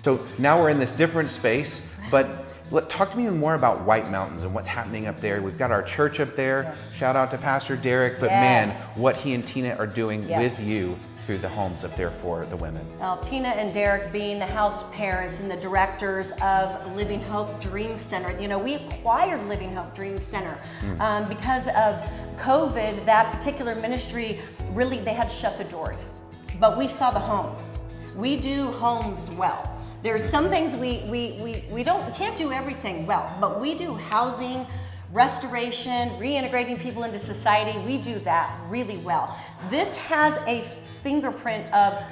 So now we're in this different space, but talk to me more about White Mountains and what's happening up there. We've got our church up there. Yes. Shout out to Pastor Derek, but Yes. man, what he and Tina are doing Yes. with you through the homes up there for the women. Tina and Derek being the house parents and the directors of Living Hope Dream Center. You know, we acquired Living Hope Dream Center because of COVID. That particular ministry, really, they had to shut the doors. But we saw the home. We do homes well. There's some things we can't do everything well, but we do housing, restoration, reintegrating people into society. We do that really well. This has a fingerprint of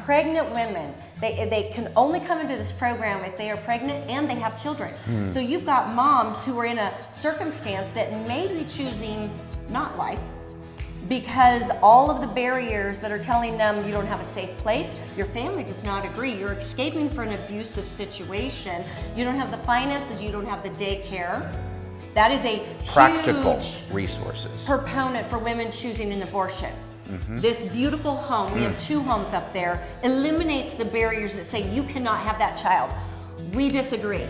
pregnant women. They can only come into this program if they are pregnant and they have children. So you've got moms who are in a circumstance that may be choosing not life, because all of the barriers that are telling them you don't have a safe place, your family does not agree, you're escaping from an abusive situation, you don't have the finances, you don't have the daycare. That is a Practical huge resources. proponent for women choosing an abortion. This beautiful home, we have 2 homes up there, eliminates the barriers that say you cannot have that child. We disagree.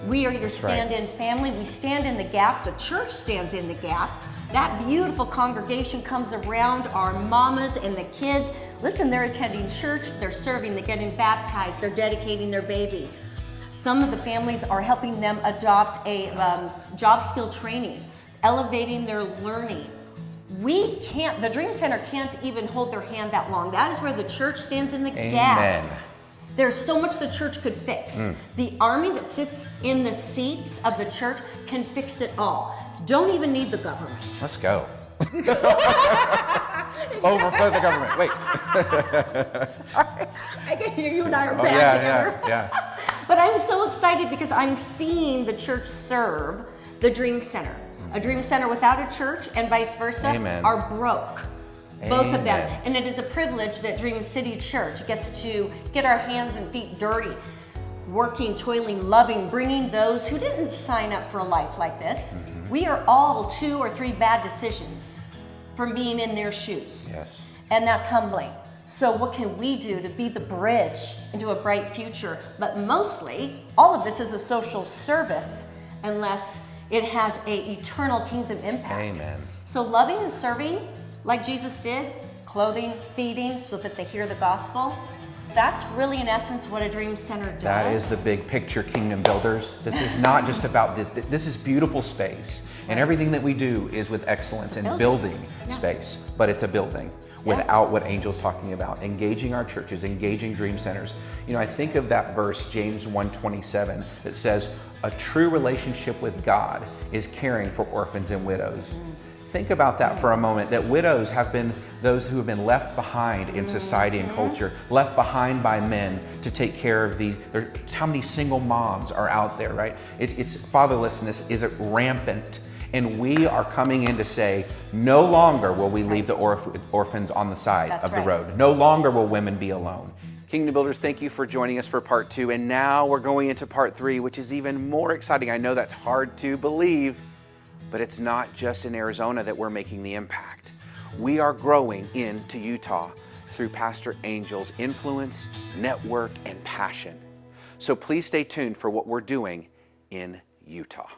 We are your stand-in family. We stand in the gap. The church stands in the gap. That beautiful congregation comes around our mamas and the kids. Listen, they're attending church, they're serving, they're getting baptized, they're dedicating their babies. Some of the families are helping them adopt a job skill training, elevating their learning. The Dream Center can't even hold their hand that long. That is where the church stands in the gap. There's so much the church could fix. The army that sits in the seats of the church can fix it all. Don't even need the government. Let's go. Overthrow the government. Wait. Sorry. I can hear you and I are bad together. Yeah. But I'm so excited because I'm seeing the church serve the Dream Center. A Dream Center without a church and vice versa are broke. Both of them. And it is a privilege that Dream City Church gets to get our hands and feet dirty, working, toiling, loving, bringing those who didn't sign up for a life like this. We are all 2 or 3 bad decisions from being in their shoes. Yes. And that's humbling. So what can we do to be the bridge into a bright future? But mostly, all of this is a social service unless it has an eternal kingdom impact. Amen. So loving and serving, like Jesus did, clothing, feeding, so that they hear the gospel, that's really in essence what a Dream Center does. That is the big picture, kingdom builders. This is not just about, this is beautiful space. And everything that we do is with excellence in building space, but it's a building without what Angel's talking about, engaging our churches, engaging Dream Centers. You know, I think of that verse, James 1:27, that says, a true relationship with God is caring for orphans and widows. Think about that for a moment, that widows have been those who have been left behind in society and culture, left behind by men to take care of these. How many single moms are out there, right? It's fatherlessness is rampant. And we are coming in to say, no longer will we leave the orphans on the side of the road. No longer will women be alone. Kingdom Builders, thank you for joining us for part 2. And now we're going into part 3, which is even more exciting. I know that's hard to believe, but it's not just in Arizona that we're making the impact. We are growing into Utah through Pastor Angel's influence, network, and passion. So please stay tuned for what we're doing in Utah.